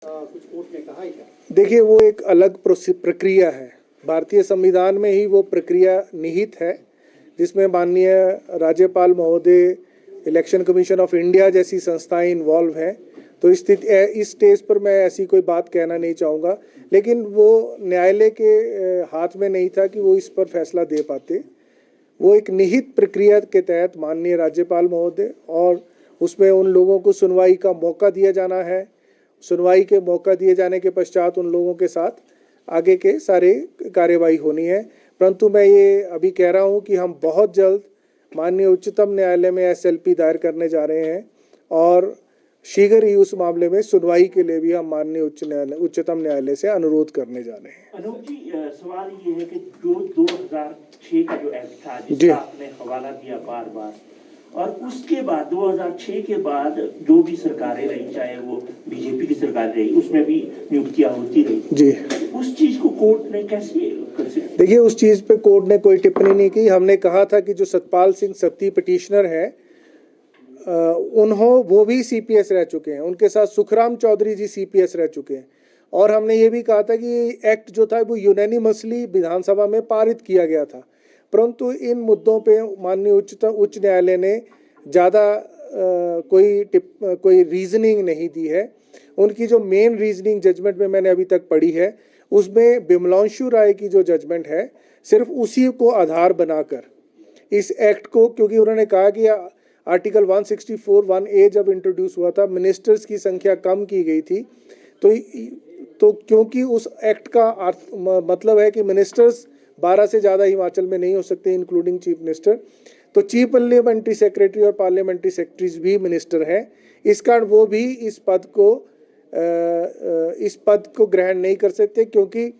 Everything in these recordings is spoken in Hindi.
कुछ कोर्ट ने कहा है क्या? देखिए, वो एक अलग प्रक्रिया है। भारतीय संविधान में ही वो प्रक्रिया निहित है, जिसमें माननीय राज्यपाल महोदय, इलेक्शन कमीशन ऑफ इंडिया जैसी संस्थाएं इन्वॉल्व हैं। तो इस स्टेज पर मैं ऐसी कोई बात कहना नहीं चाहूँगा, लेकिन वो न्यायालय के हाथ में नहीं था कि वो इस पर फैसला दे पाते। वो एक निहित प्रक्रिया के तहत माननीय राज्यपाल महोदय, और उसमें उन लोगों को सुनवाई का मौका दिया जाना है। सुनवाई के मौका दिए जाने के पश्चात उन लोगों के साथ आगे के सारे कार्यवाही होनी है। परंतु मैं ये अभी कह रहा हूँ कि हम बहुत जल्द माननीय उच्चतम न्यायालय में SLP दायर करने जा रहे हैं, और शीघ्र ही उस मामले में सुनवाई के लिए भी हम माननीय उच्चतम न्यायालय से अनुरोध करने जा रहे हैं। अनूप जी, सवाल ये है कि जो 2006 का जो एक्ट था, जिसका आपने हवाला दिया बार बार, और उसके बाद 2006 के बाद जो भी सरकारें रही, चाहे वो बीजेपी की सरकार रही, उसमें भी नियुक्तियां होती रही जी, उस चीज को कोर्ट ने कैसे देखिए, उस चीज पे कोर्ट ने कोई टिप्पणी नहीं की। हमने कहा था कि जो सतपाल सिंह सत्ती पिटिशनर है, वो भी CPS रह चुके हैं, उनके साथ सुखराम चौधरी जी CPS रह चुके हैं। और हमने ये भी कहा था कि एक्ट जो था वो यूनैनिमसली विधानसभा में पारित किया गया था, परंतु इन मुद्दों पे माननीय उच्च न्यायालय ने ज़्यादा कोई रीजनिंग नहीं दी है। उनकी जो मेन रीजनिंग जजमेंट में मैंने अभी तक पढ़ी है, उसमें बिमलांशु राय की जो जजमेंट है, सिर्फ उसी को आधार बनाकर इस एक्ट को, क्योंकि उन्होंने कहा कि आर्टिकल 164(1)A जब इंट्रोड्यूस हुआ था, मिनिस्टर्स की संख्या कम की गई थी, तो क्योंकि उस एक्ट का मतलब है कि मिनिस्टर्स 12 से ज़्यादा हिमाचल में नहीं हो सकते, इंक्लूडिंग चीफ मिनिस्टर, तो चीफ पार्लियामेंट्री सेक्रेटरी और पार्लियामेंट्री सेक्रेटरीज भी मिनिस्टर हैं। इस कारण वो भी इस पद को ग्रहण नहीं कर सकते, क्योंकि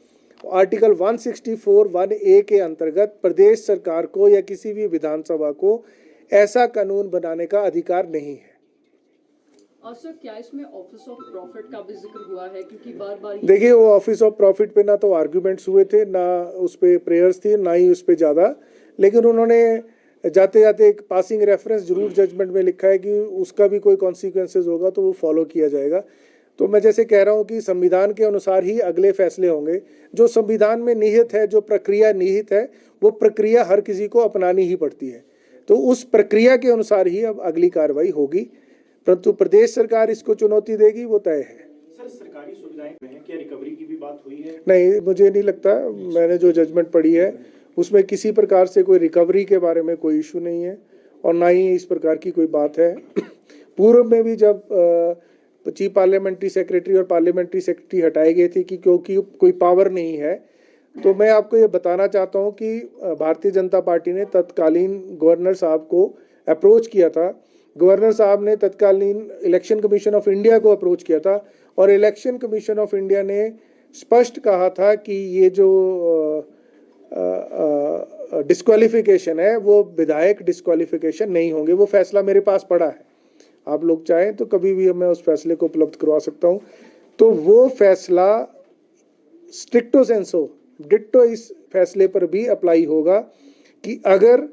आर्टिकल 164(1)A के अंतर्गत प्रदेश सरकार को या किसी भी विधानसभा को ऐसा कानून बनाने का अधिकार नहीं है। और सर, क्या इसमें ऑफिस ऑफ प्रॉफिट का भी जिक्र हुआ है? क्योंकि बार-बार देखिए, वो ऑफिस ऑफ प्रॉफिट पे ना तो आर्ग्यूमेंट्स हुए थे, ना उस पे प्रेयर्स थी, ना ही उस पे ज़्यादा, लेकिन उन्होंने जाते जाते एक पासिंग रेफरेंस जरूर जजमेंट में लिखा है कि उसका भी कोई कॉन्सिक्वेंसेज होगा तो वो फॉलो किया जाएगा। तो मैं जैसे कह रहा हूँ कि संविधान के अनुसार ही अगले फैसले होंगे। जो संविधान में निहित है, जो प्रक्रिया निहित है, वो प्रक्रिया हर किसी को अपनानी ही पड़ती है। तो उस प्रक्रिया के अनुसार ही अब अगली कार्रवाई होगी, परंतु प्रदेश सरकार इसको चुनौती देगी, वो तय है। सर, सरकारी सुविधाएं हैं, क्या रिकवरी की भी बात हुई है? नहीं, मुझे नहीं लगता। मैंने जो जजमेंट पढ़ी है उसमें किसी प्रकार से कोई रिकवरी के बारे में कोई इशू नहीं है, और ना ही इस प्रकार की कोई बात है। पूर्व में भी जब चीफ पार्लियामेंट्री सेक्रेटरी और पार्लियामेंट्री सेक्रेटरी हटाए गए थे कि क्योंकि कोई पावर नहीं है, तो मैं आपको ये बताना चाहता हूँ कि भारतीय जनता पार्टी ने तत्कालीन गवर्नर साहब को अप्रोच किया था। गवर्नर साहब ने तत्कालीन इलेक्शन कमीशन ऑफ इंडिया को अप्रोच किया था, और इलेक्शन कमीशन ऑफ इंडिया ने स्पष्ट कहा था कि ये जो डिस्क्वालिफिकेशन है वो विधायक डिस्क्वालिफिकेशन नहीं होंगे। वो फैसला मेरे पास पड़ा है, आप लोग चाहें तो कभी भी मैं उस फैसले को उपलब्ध करवा सकता हूँ। तो वो फैसला स्ट्रिक्टो सेंसो डिट्टो इस फैसले पर भी अप्लाई होगा कि अगर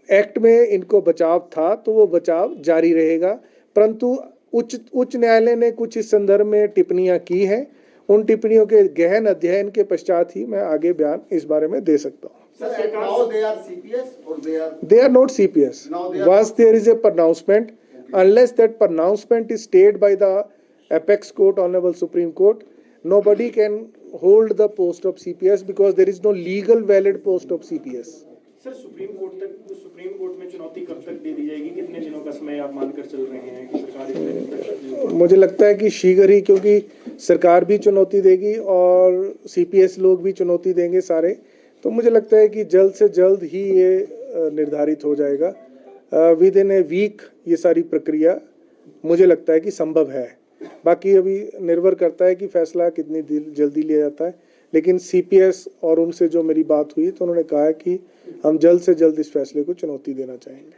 एक्ट में इनको बचाव था तो वो बचाव जारी रहेगा। परंतु उच्च न्यायालय ने कुछ इस संदर्भ में टिप्पणियां की हैं, उन टिप्पणियों के गहन अध्ययन के पश्चात ही मैं आगे बयान इस बारे में दे सकता हूँ। They are not CPS. Once there is a pronouncement, unless that pronouncement is stayed by the apex court, Honorable Supreme Court, nobody can hold the post of CPS because there is no legal valid post of CPS. Sir, supreme court में चुनौती कब तक दे दी जाएगी? कितने दिनों का समय आप मानकर चल रहे हैं कि सरकार? मुझे लगता है कि शीघ्र ही, क्योंकि सरकार भी चुनौती देगी और CPS लोग भी चुनौती देंगे सारे, तो मुझे लगता है कि जल्द से जल्द ही ये निर्धारित हो जाएगा। विद इन ए वीक ये सारी प्रक्रिया मुझे लगता है कि संभव है। बाकी अभी निर्भर करता है कि फैसला कितनी जल्दी लिया जाता है, लेकिन CPS और उनसे जो मेरी बात हुई तो उन्होंने कहा है कि हम जल्द से जल्द इस फैसले को चुनौती देना चाहेंगे।